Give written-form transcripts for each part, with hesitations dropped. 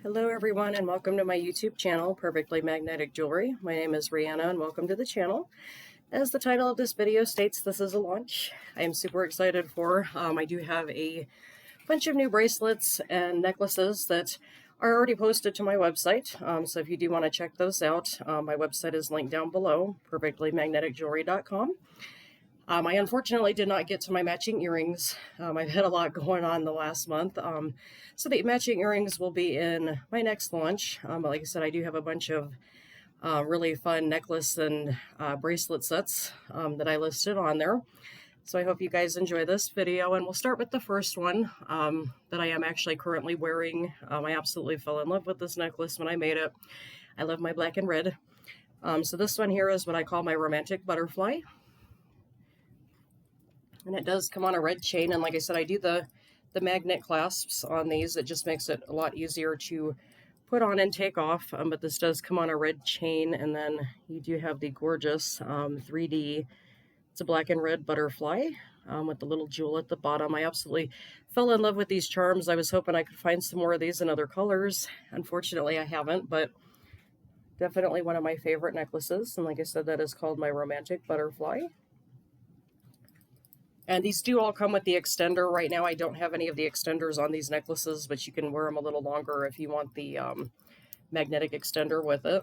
Hello everyone and welcome to my YouTube channel, Perfectly Magnetic Jewelry. My name is Rihanna and welcome to the channel. As the title of this video states, this is a launch. I am super excited for. I do have a bunch of new bracelets and necklaces that are already posted to my website. So if you do want to check those out, my website is linked down below, perfectlymagneticjewelry.com. I unfortunately did not get to my matching earrings. I've had a lot going on the last month. So the matching earrings will be in my next launch. But like I said, I do have a bunch of really fun necklace and bracelet sets that I listed on there. So I hope you guys enjoy this video, and we'll start with the first one that I am actually currently wearing. I absolutely fell in love with this necklace when I made it. I love my black and red. So this one here is what I call my romantic butterfly. And it does come on a red chain, and like I said, I do the magnet clasps on these. It just makes it a lot easier to put on and take off, but this does come on a red chain, and then you do have the gorgeous 3D, it's a black and red butterfly with the little jewel at the bottom. I absolutely fell in love with these charms. I was hoping I could find some more of these in other colors. Unfortunately, I haven't, but definitely one of my favorite necklaces, and like I said, that is called my romantic butterfly. And these do all come with the extender. Right now I don't have any of the extenders on these necklaces, but you can wear them a little longer if you want the magnetic extender with it.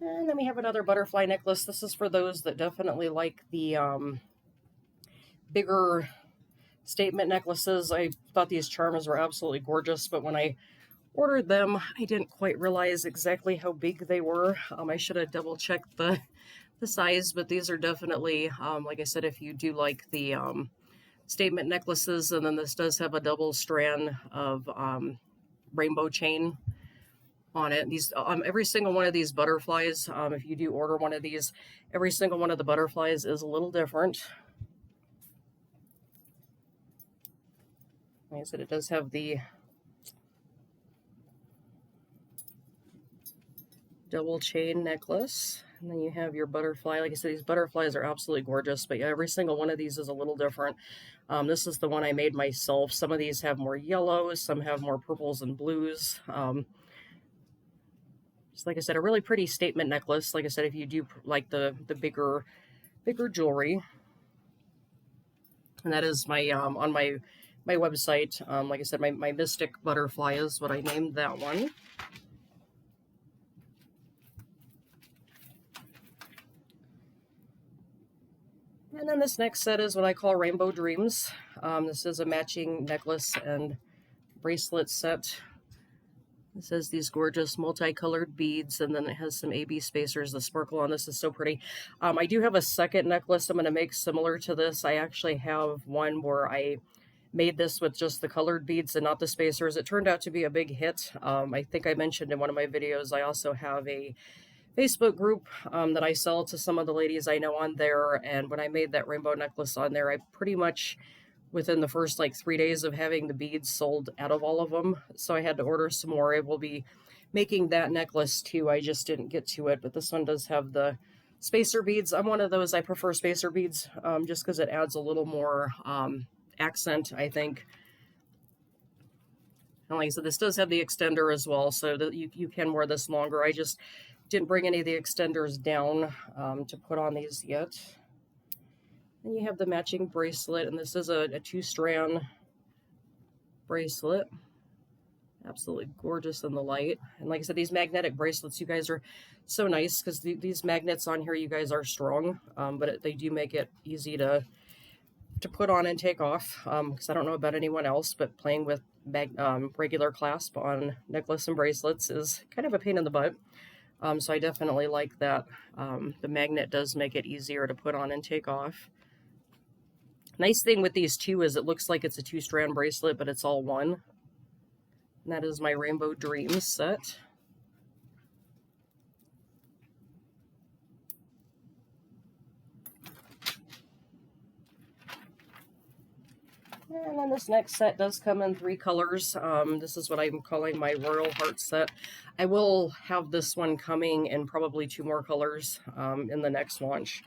And then we have another butterfly necklace. This is for those that definitely like the bigger statement necklaces. I thought these charms were absolutely gorgeous, but when I ordered them, I didn't quite realize exactly how big they were. I should have double checked the size, but these are definitely, like I said, if you do like the statement necklaces, and then this does have a double strand of rainbow chain on it. These, every single one of these butterflies, if you do order one of these, every single one of the butterflies is a little different. Like I said, it does have the double chain necklace, and then you have your butterfly. Like I said, these butterflies are absolutely gorgeous, but yeah, every single one of these is a little different. This is the one I made myself. Some of these have more yellows, some have more purples and blues. Just like I said, a really pretty statement necklace. Like I said, if you do like the bigger jewelry, and that is my on my website. Like I said, my Mystic Butterfly is what I named that one. And then this next set is what I call Rainbow Dreams. This is a matching necklace and bracelet set. This has these gorgeous multicolored beads, and then it has some AB spacers. The sparkle on this is so pretty. I do have a second necklace I'm going to make similar to this. I actually have one where I made this with just the colored beads and not the spacers. It turned out to be a big hit. I think I mentioned in one of my videos, I also have a Facebook group that I sell to some of the ladies I know on there, and when I made that rainbow necklace on there, I pretty much, within the first like 3 days of having the beads, sold out of all of them, so I had to order some more. I will be making that necklace too. I just didn't get to it, but this one does have the spacer beads. I'm one of those, I prefer spacer beads just because it adds a little more accent, I think. And like I said, this does have the extender as well, so that you can wear this longer. I just didn't bring any of the extenders down to put on these yet. Then you have the matching bracelet, and this is a 2-strand bracelet. Absolutely gorgeous in the light. And like I said, these magnetic bracelets, you guys are so nice, because these magnets on here, you guys are strong, but they do make it easy to put on and take off, because I don't know about anyone else, but playing with regular clasp on necklace and bracelets is kind of a pain in the butt. So I definitely like that. The magnet does make it easier to put on and take off. Nice thing with these too is it looks like it's a 2-strand bracelet, but it's all one. And that is my Rainbow Dreams set. And then this next set does come in 3 colors. This is what I'm calling my Royal Heart set. I will have this one coming in probably 2 more colors in the next launch.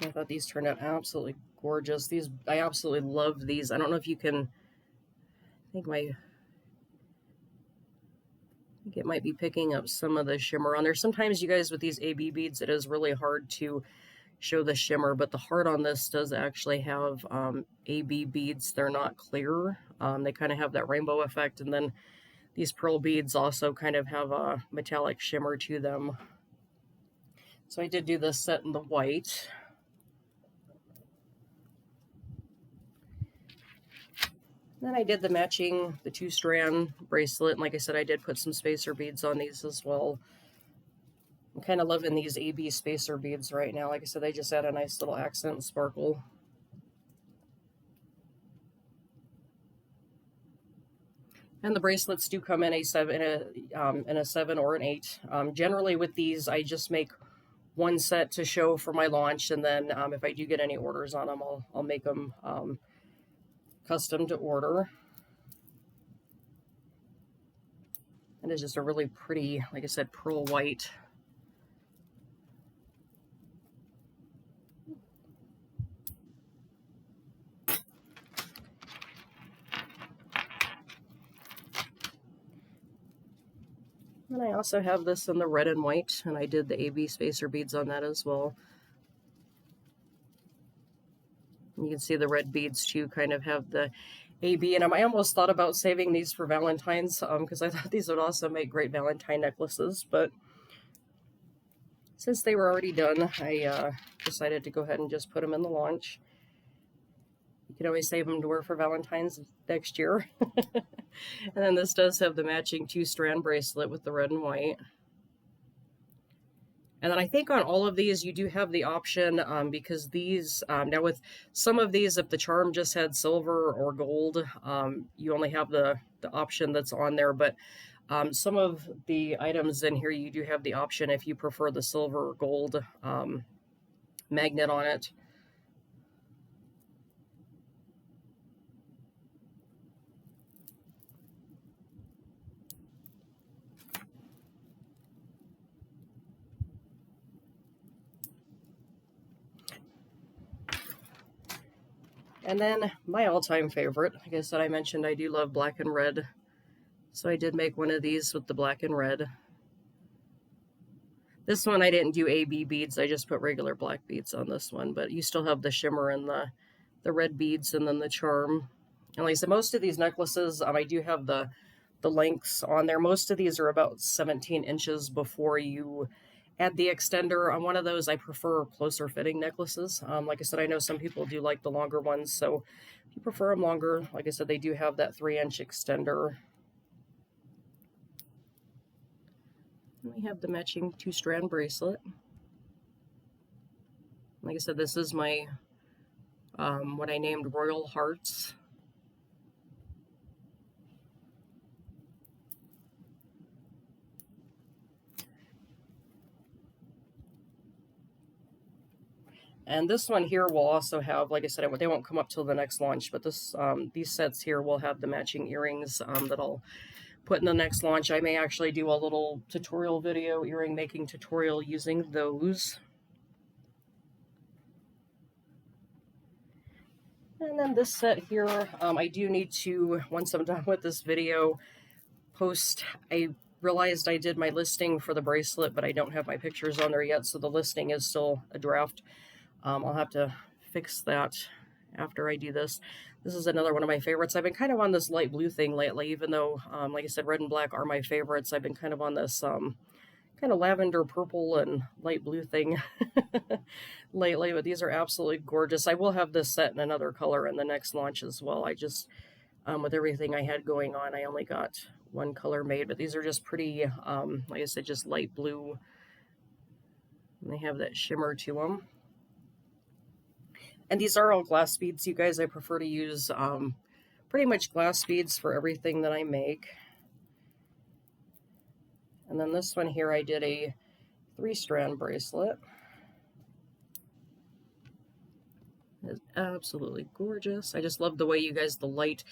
I thought these turned out absolutely gorgeous. These, I absolutely love these. I don't know if you can, I think it might be picking up some of the shimmer on there. Sometimes you guys with these AB beads, it is really hard to show the shimmer, but the heart on this does actually have AB beads. They're not clear. They kind of have that rainbow effect, and then these pearl beads also kind of have a metallic shimmer to them. So I did do this set in the white. Then I did the matching, the 2-strand bracelet, and like I said, I did put some spacer beads on these as well. I'm kind of loving these AB spacer beads right now. Like I said, they just add a nice little accent and sparkle. And the bracelets do come in a 7 or an 8. Generally with these, I just make one set to show for my launch, and then if I do get any orders on them, I'll make them custom to order. And it's just a really pretty, like I said, pearl white. And I also have this in the red and white, and I did the AB spacer beads on that as well. And you can see the red beads too kind of have the AB in them. I almost thought about saving these for Valentine's because I thought these would also make great Valentine necklaces, but since they were already done, I decided to go ahead and just put them in the launch. You can always save them to wear for Valentine's next year. And then this does have the matching 2-strand bracelet with the red and white. And then I think on all of these, you do have the option, because these, now with some of these, if the charm just had silver or gold, you only have the option that's on there. But some of the items in here, you do have the option if you prefer the silver or gold magnet on it. And then my all-time favorite, like I said, I mentioned I do love black and red. So I did make one of these with the black and red. This one I didn't do AB beads, I just put regular black beads on this one, but you still have the shimmer and the red beads and then the charm. And like I said, most of these necklaces, I do have the lengths on there. Most of these are about 17 inches before you add the extender. On one of those, I prefer closer fitting necklaces. Like I said, I know some people do like the longer ones, so if you prefer them longer, like I said, they do have that 3-inch extender. And we have the matching 2-strand bracelet. Like I said, this is my, what I named Royal Hearts. And this one here will also have, like I said, they won't come up till the next launch, but this these sets here will have the matching earrings that I'll put in the next launch. I may actually do a little tutorial video, earring making tutorial using those. And then this set here, I do need to, once I'm done with this video, post. I realized I did my listing for the bracelet, but I don't have my pictures on there yet, so the listing is still a draft. I'll have to fix that after I do this. This is another one of my favorites. I've been kind of on this light blue thing lately, even though, like I said, red and black are my favorites. I've been kind of on this kind of lavender, purple, and light blue thing lately, but these are absolutely gorgeous. I will have this set in another color in the next launch as well. I just, with everything I had going on, I only got one color made, but these are just pretty, like I said, just light blue. And they have that shimmer to them. And these are all glass beads, you guys. I prefer to use pretty much glass beads for everything that I make. And then this one here, I did a 3-strand bracelet. It's absolutely gorgeous. I just love the way you guys, the light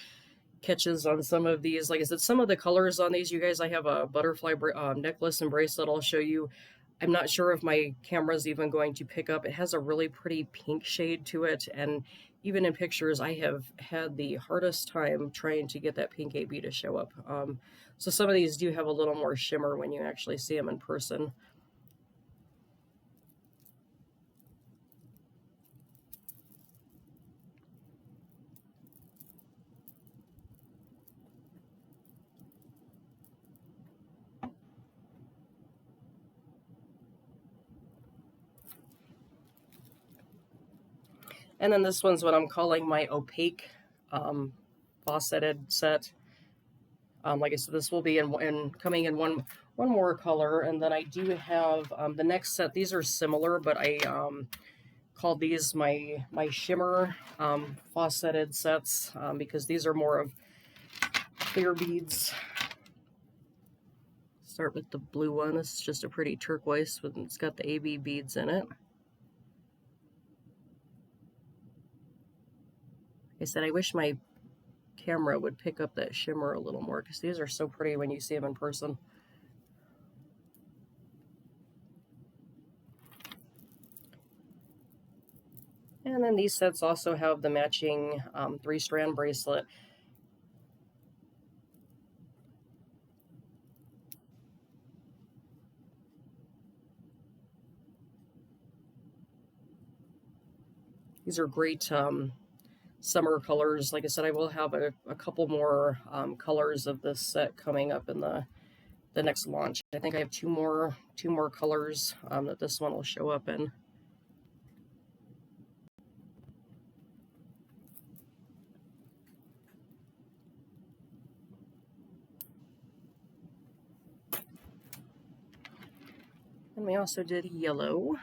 catches on some of these. Like I said, some of the colors on these, you guys, I have a butterfly necklace and bracelet I'll show you. I'm not sure if my camera's even going to pick up. It has a really pretty pink shade to it, and even in pictures, I have had the hardest time trying to get that pink AB to show up. So some of these do have a little more shimmer when you actually see them in person. And then this one's what I'm calling my opaque fauceted set. Like I said, this will be in coming in one more color, and then I do have the next set. These are similar, but I called these my shimmer fauceted sets because these are more of clear beads. Start with the blue one. This is just a pretty turquoise with it's got the AB beads in it. Like I said, I wish my camera would pick up that shimmer a little more because these are so pretty when you see them in person. And then these sets also have the matching 3-strand bracelet. These are great summer colors. Like I said, I will have a couple more colors of this set coming up in the next launch. I think I have two more colors that this one will show up in. And we also did yellow.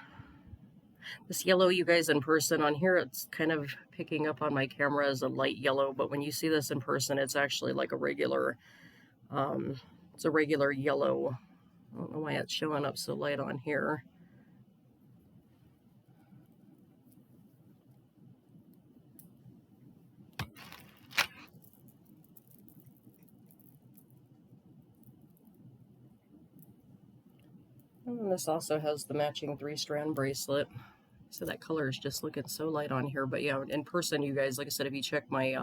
This yellow, you guys, in person on here, it's kind of picking up on my camera as a light yellow, but when you see this in person, it's actually like a regular, it's a regular yellow. I don't know why it's showing up so light on here. And this also has the matching 3-strand bracelet. So that color is just looking so light on here. But yeah, in person, you guys, like I said, if you check my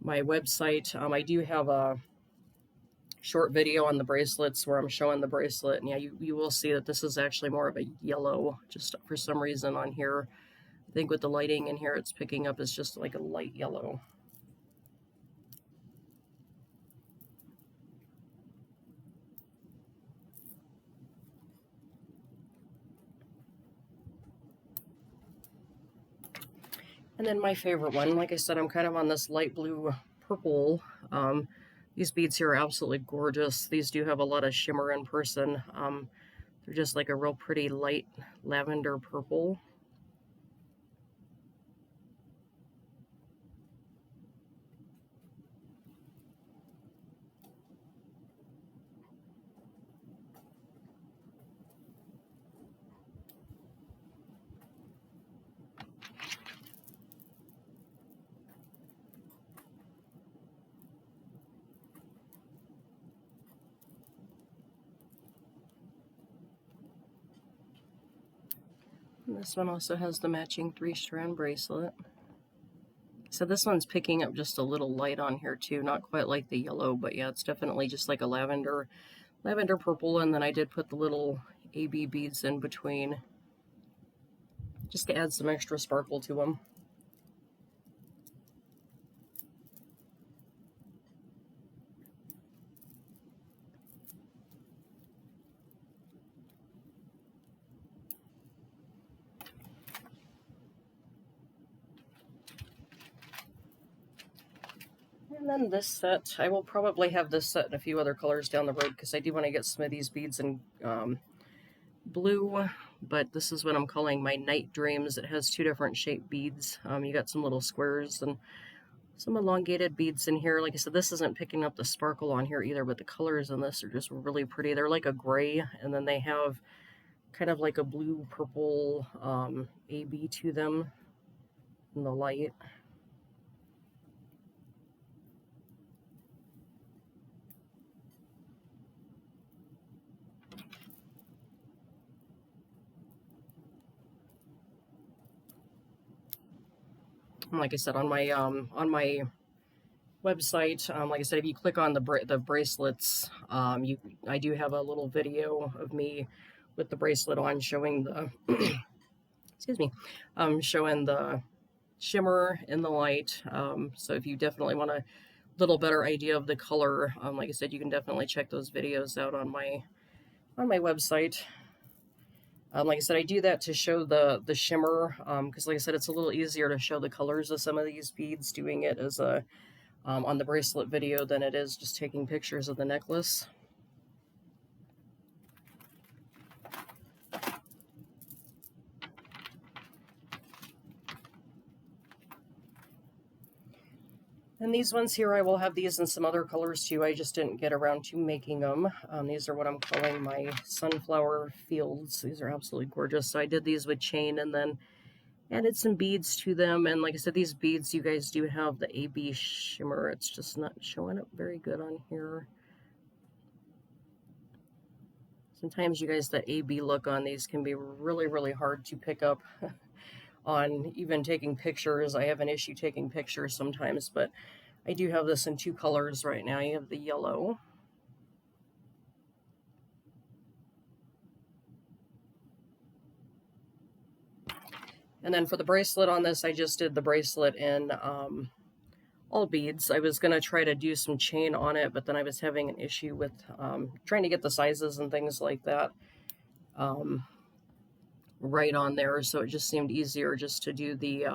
my website, I do have a short video on the bracelets where I'm showing the bracelet. And yeah, you will see that this is actually more of a yellow, just for some reason on here. I think with the lighting in here, it's picking up as just like a light yellow. And then my favorite one, like I said, I'm kind of on this light blue purple. These beads here are absolutely gorgeous. These do have a lot of shimmer in person. They're just like a real pretty light lavender purple. And this one also has the matching 3-strand bracelet. So this one's picking up just a little light on here too, not quite like the yellow, but yeah, it's definitely just like a lavender purple. And then I did put the little AB beads in between just to add some extra sparkle to them. And then this set, I will probably have this set in a few other colors down the road because I do want to get some of these beads in blue, but this is what I'm calling my Night Dreams. It has 2 different shaped beads. You got some little squares and some elongated beads in here. Like I said, this isn't picking up the sparkle on here either, but the colors in this are just really pretty. They're like a gray, and then they have kind of like a blue-purple AB to them in the light. And like I said, on my website, like I said, if you click on the bracelets, I do have a little video of me with the bracelet on, showing the excuse me, showing the shimmer in the light. So if you definitely want a little better idea of the color, like I said, you can definitely check those videos out on my website. Like I said, I do that to show the shimmer, because like I said, it's a little easier to show the colors of some of these beads doing it as a on the bracelet video than it is just taking pictures of the necklace. And these ones here, I will have these in some other colors too. I just didn't get around to making them. These are what I'm calling my sunflower fields. These are absolutely gorgeous. So I did these with chain and then added some beads to them. And like I said, these beads, you guys do have the AB shimmer. It's just not showing up very good on here. Sometimes you guys, the AB look on these can be really, really hard to pick up on even taking pictures. I have an issue taking pictures sometimes, but I do have this in two colors right now. You have the yellow. And then for the bracelet on this, I just did the bracelet in all beads. I was going to try to do some chain on it, but then I was having an issue with trying to get the sizes and things like that right on there. So it just seemed easier just to do the,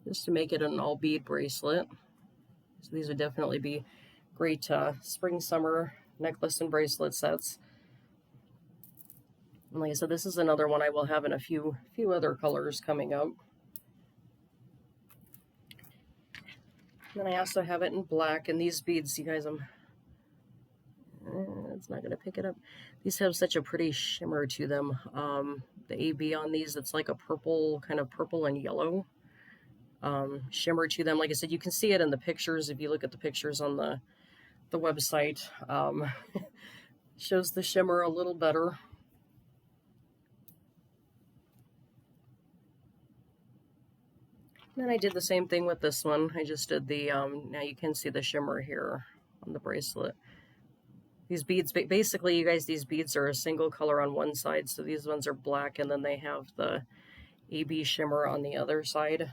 just to make it an all bead bracelet. So these would definitely be great spring, summer necklace and bracelet sets. And like I said, this is another one I will have in a few other colors coming up. And then I also have it in black, and these beads, you guys, it's not going to pick it up. These have such a pretty shimmer to them. The AB on these, it's like a purple, kind of purple and yellow shimmer to them. Like I said, you can see it in the pictures. If you look at the pictures on the website, shows the shimmer a little better. Then I did the same thing with this one. I just did the, now you can see the shimmer here on the bracelet. These beads, basically, you guys, these beads are a single color on one side, so these ones are black, and then they have the AB shimmer on the other side.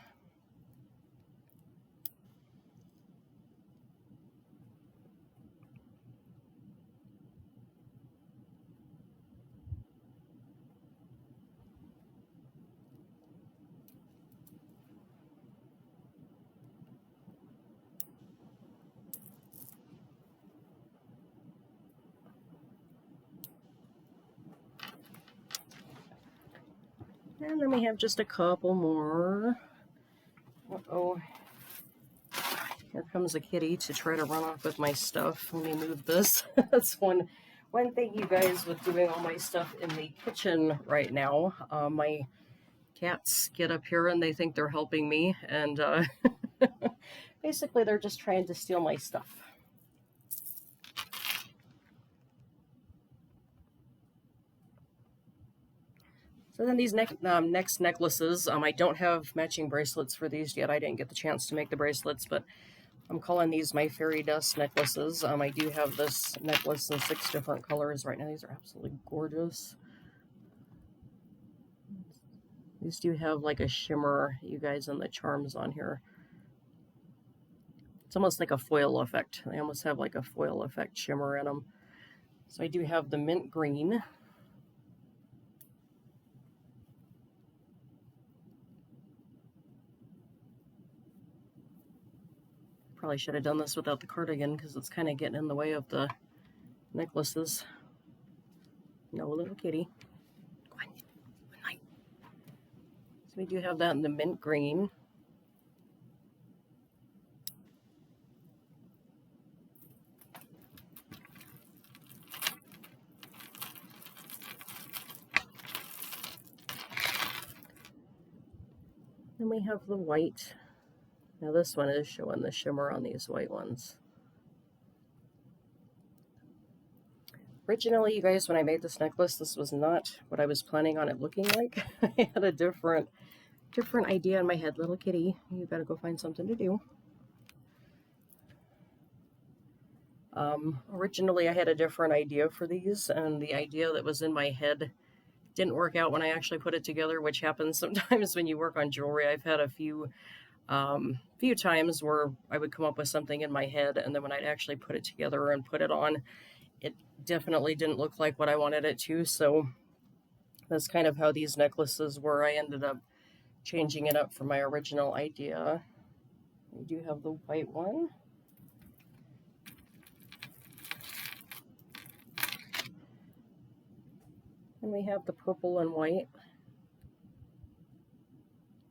And then we have just a couple more. Uh-oh. Here comes a kitty to try to run off with my stuff. Let me move this. That's one thing, you guys, with doing all my stuff in the kitchen right now. My cats get up here and they think they're helping me, and basically they're just trying to steal my stuff. So then these next necklaces, I don't have matching bracelets for these yet. I didn't get the chance to make the bracelets, but I'm calling these my fairy dust necklaces. I do have this necklace in 6 different colors right now. These are absolutely gorgeous. These do have like a shimmer, you guys, in the charms on here. It's almost like a foil effect. They almost have like a foil effect shimmer in them. So I do have the mint green. Probably should have done this without the cardigan because it's kind of getting in the way of the necklaces. No, little kitty. Go on. Good night. So we do have that in the mint green. Then we have the white. Now this one is showing the shimmer on these white ones. Originally, you guys, when I made this necklace, this was not what I was planning on it looking like. I had a different different idea in my head. Little kitty, you gotta go find something to do. Originally I had a different idea for these, and the idea that was in my head didn't work out when I actually put it together, which happens sometimes when you work on jewelry. I've had a few times where I would come up with something in my head, and then when I'd actually put it together and put it on, it definitely didn't look like what I wanted it to. So that's kind of how these necklaces were. I ended up changing it up from my original idea. We do have the white one. And we have the purple and white.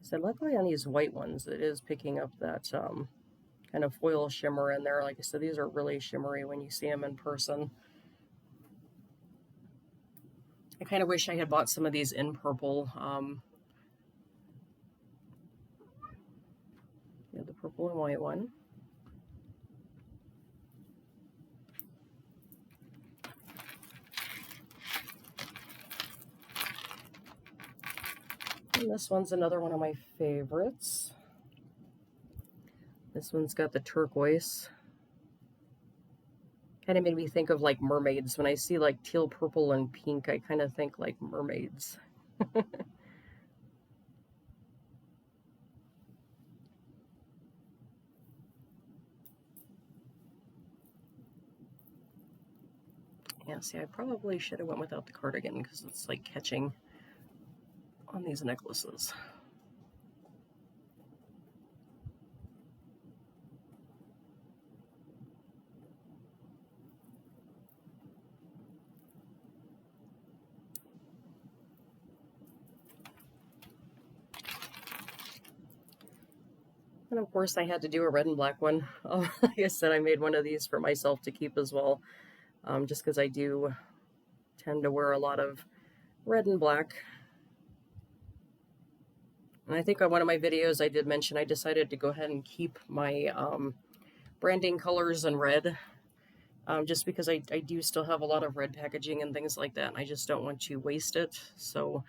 So luckily on these white ones, it is picking up that kind of foil shimmer in there. Like I said, these are really shimmery when you see them in person. I kind of wish I had bought some of these in purple. Yeah, the purple and white one. And this one's another one of my favorites. This one's got the turquoise. Kind of made me think of like mermaids. When I see like teal, purple, and pink, I kind of think like mermaids. Yeah, see, I probably should have went without the cardigan because it's like catching on these necklaces. And of course I had to do a red and black one. Like I said, I made one of these for myself to keep as well, just because I do tend to wear a lot of red and black. And I think on one of my videos I did mention I decided to go ahead and keep my branding colors in red, just because I do still have a lot of red packaging and things like that, and I just don't want to waste it. So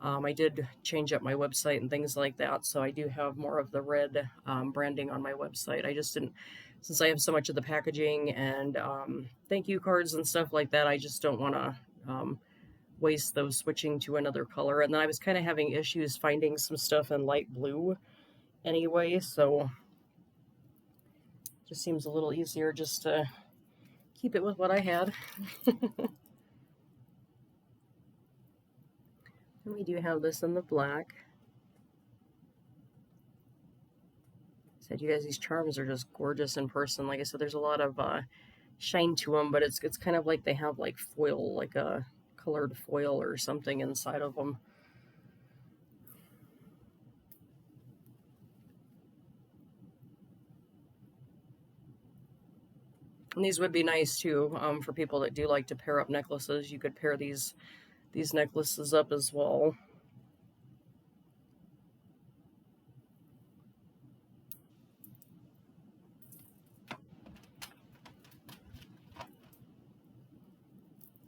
I did change up my website and things like that, so I do have more of the red branding on my website. I just didn't, since I have so much of the packaging and thank you cards and stuff like that, I just don't want to waste those switching to another color. And then I was kind of having issues finding some stuff in light blue anyway, so it just seems a little easier just to keep it with what I had. And we do have this in the black. Said you guys, these charms are just gorgeous in person. Like I said, there's a lot of shine to them, but it's kind of like they have like foil, like a colored foil or something inside of them. And these would be nice too, for people that do like to pair up necklaces. You could pair these necklaces up as well.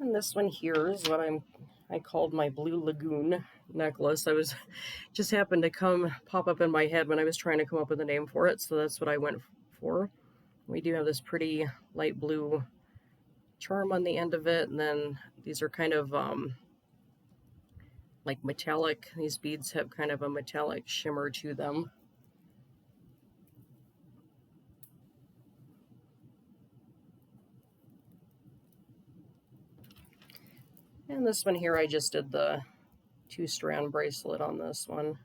And this one here is what I called my Blue Lagoon necklace. I was just happened to pop up in my head when I was trying to come up with a name for it, so that's what I went for. We do have this pretty light blue charm on the end of it, and then these are kind of like metallic. These beads have kind of a metallic shimmer to them. And this one here, I just did the 2-strand bracelet on this one.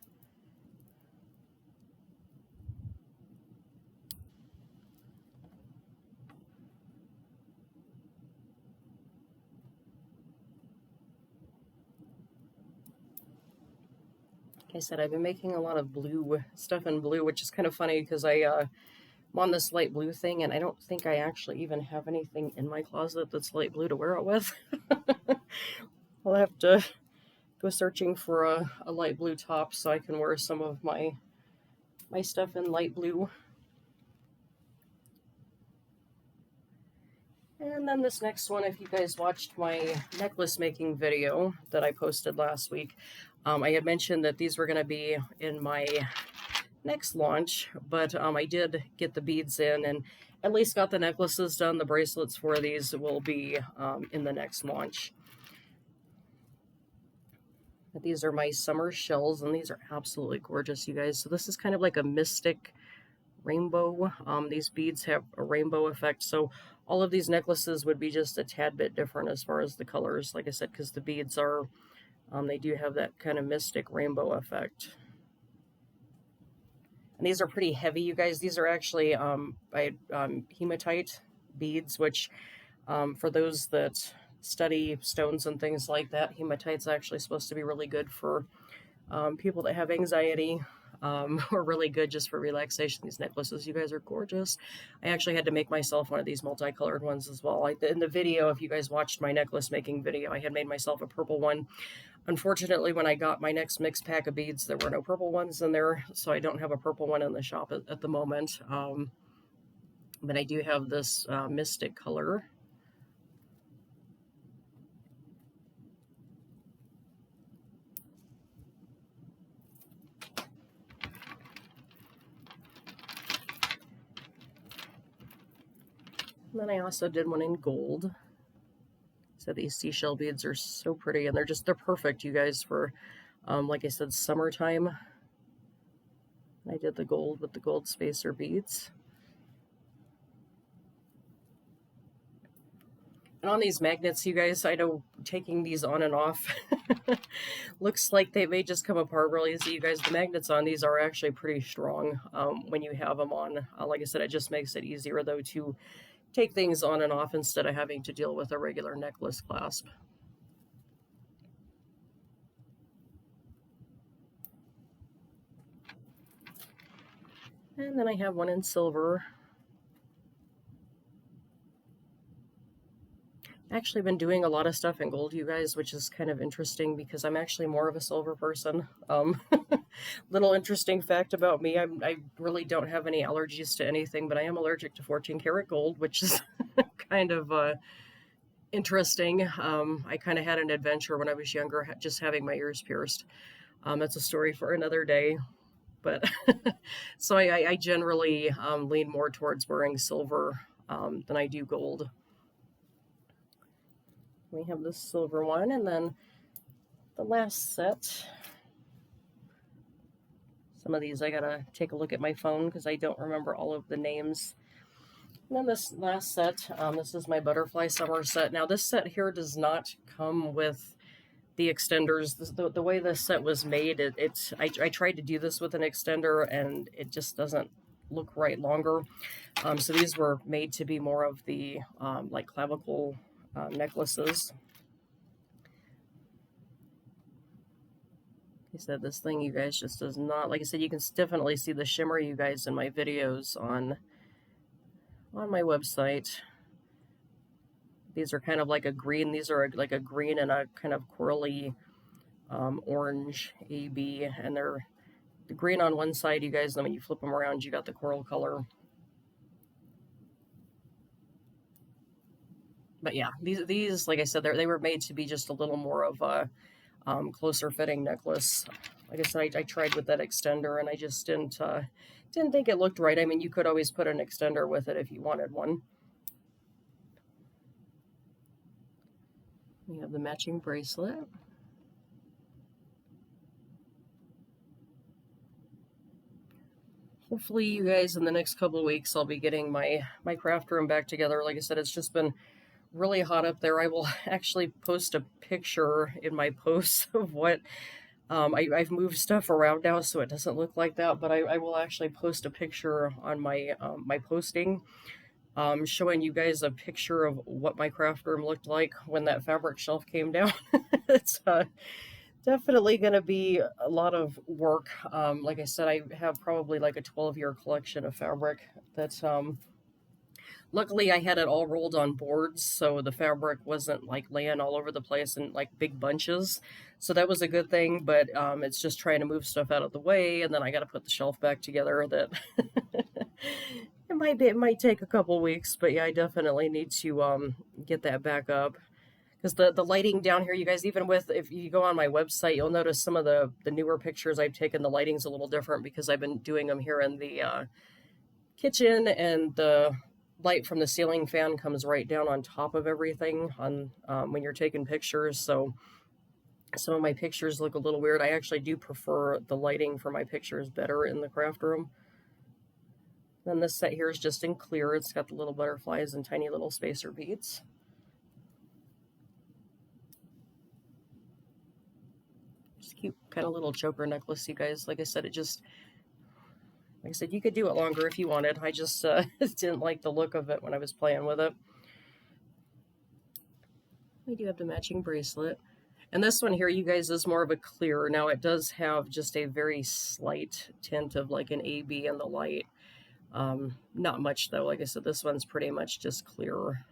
Like I said, I've been making a lot of blue stuff in blue, which is kind of funny because I'm on this light blue thing, and I don't think I actually even have anything in my closet that's light blue to wear it with. I'll have to go searching for a light blue top so I can wear some of my stuff in light blue. And then this next one, if you guys watched my necklace making video that I posted last week, I had mentioned that these were going to be in my next launch, but I did get the beads in and at least got the necklaces done. The bracelets for these will be in the next launch. But these are my summer shells, and these are absolutely gorgeous, you guys. So this is kind of like a mystic rainbow. These beads have a rainbow effect, so all of these necklaces would be just a tad bit different as far as the colors, like I said, because the beads are, they do have that kind of mystic rainbow effect. And these are pretty heavy, you guys. These are actually hematite beads, which for those that study stones and things like that, hematite's actually supposed to be really good for people that have anxiety, or really good just for relaxation. These necklaces, you guys, are gorgeous. I actually had to make myself one of these multicolored ones as well. In the video, if you guys watched my necklace making video, I had made myself a purple one. Unfortunately, when I got my next mixed pack of beads, there were no purple ones in there, so I don't have a purple one in the shop at the moment. But I do have this mystic color. And then I also did one in gold. So these seashell beads are so pretty, and they're perfect, you guys, for, like I said, summertime. I did the gold with the gold spacer beads. And on these magnets, you guys, I know taking these on and off looks like they may just come apart really easy. You guys, the magnets on these are actually pretty strong when you have them on. Like I said, it just makes it easier, though, to take things on and off instead of having to deal with a regular necklace clasp. And then I have one in silver. Actually been doing a lot of stuff in gold, you guys, which is kind of interesting because I'm actually more of a silver person. Little interesting fact about me, I really don't have any allergies to anything, but I am allergic to 14 karat gold, which is kind of interesting. I kind of had an adventure when I was younger, just having my ears pierced. That's a story for another day. But so I generally lean more towards wearing silver than I do gold. We have this silver one, and then the last set. Some of these I gotta take a look at my phone because I don't remember all of the names. And then this last set, this is my butterfly summer set. Now this set here does not come with the extenders. The way this set was made, I tried to do this with an extender and it just doesn't look right longer. So these were made to be more of the like clavicle necklaces. Like I said, this thing, you guys, just does not, like I said, you can definitely see the shimmer, you guys, in my videos on my website. These are kind of like a green. These are like a green and a kind of corally orange AB, and they're the green on one side, you guys, and then when you flip them around, you got the coral color. But yeah, these, like I said, they were made to be just a little more of a closer fitting necklace. Like I said, I tried with that extender, and I just didn't think it looked right. I mean, you could always put an extender with it if you wanted one. We have the matching bracelet. Hopefully, you guys, in the next couple of weeks, I'll be getting my craft room back together. Like I said, it's just been really hot up there. I will actually post a picture in my posts of what I've moved stuff around now, so it doesn't look like that. But I will actually post a picture on my my posting, showing you guys a picture of what my craft room looked like when that fabric shelf came down. It's definitely going to be a lot of work. Like I said, I have probably like a 12-year collection of fabric that's luckily I had it all rolled on boards, so the fabric wasn't like laying all over the place in like big bunches. So that was a good thing, but it's just trying to move stuff out of the way, and then I got to put the shelf back together. That it might take a couple weeks, but yeah, I definitely need to get that back up. because the lighting down here, you guys, even with, if you go on my website, you'll notice some of the newer pictures I've taken, the lighting's a little different because I've been doing them here in the kitchen, and the light from the ceiling fan comes right down on top of everything on when you're taking pictures. So some of my pictures look a little weird. I actually do prefer the lighting for my pictures better in the craft room. Then this set here is just in clear. It's got the little butterflies and tiny little spacer beads. Just cute kind of little choker necklace, you guys. Like I said, you could do it longer if you wanted. I just didn't like the look of it when I was playing with it. We do have the matching bracelet. And this one here, you guys, is more of a clear. Now it does have just a very slight tint of like an AB in the light. Not much though. Like I said, this one's pretty much just clear.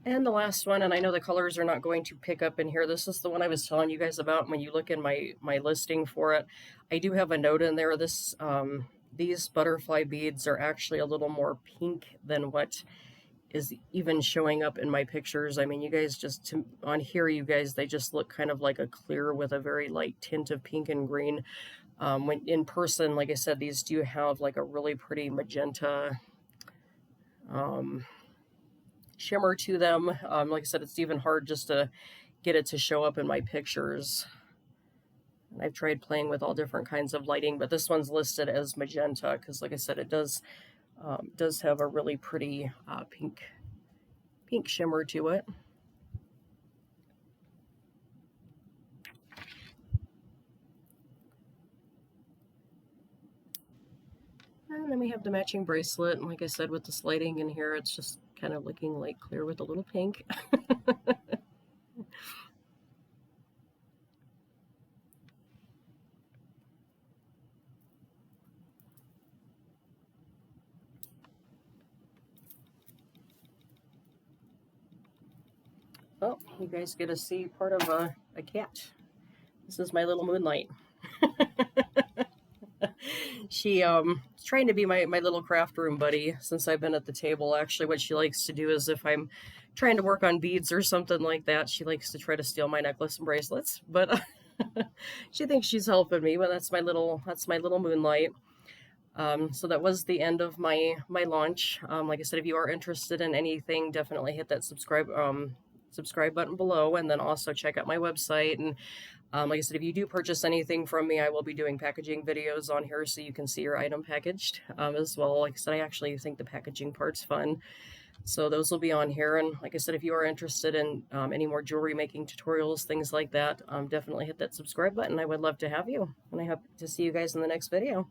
And the last one, and I know the colors are not going to pick up in here. This is the one I was telling you guys about. When you look in my listing for it, I do have a note in there. These butterfly beads are actually a little more pink than what is even showing up in my pictures. I mean, you guys just, on here, you guys, they just look kind of like a clear with a very light tint of pink and green. When in person, like I said, these do have like a really pretty magenta shimmer to them. Like I said, it's even hard just to get it to show up in my pictures. And I've tried playing with all different kinds of lighting, but this one's listed as magenta because, like I said, it does have a really pretty pink shimmer to it. And then we have the matching bracelet, and like I said, with this lighting in here, it's just kind of looking like clear with a little pink. Oh, you guys get to see part of a cat. This is my little Moonlight. She's trying to be my little craft room buddy since I've been at the table. Actually, what she likes to do is if I'm trying to work on beads or something like that, she likes to try to steal my necklace and bracelets. But she thinks she's helping me. But that's my little Moonlight. So that was the end of my launch. Like I said, if you are interested in anything, definitely hit that subscribe button below, and then also check out my website. And like I said, if you do purchase anything from me, I will be doing packaging videos on here so you can see your item packaged as well. Like I said, I actually think the packaging part's fun. So those will be on here. And like I said, if you are interested in any more jewelry making tutorials, things like that, definitely hit that subscribe button. I would love to have you. And I hope to see you guys in the next video.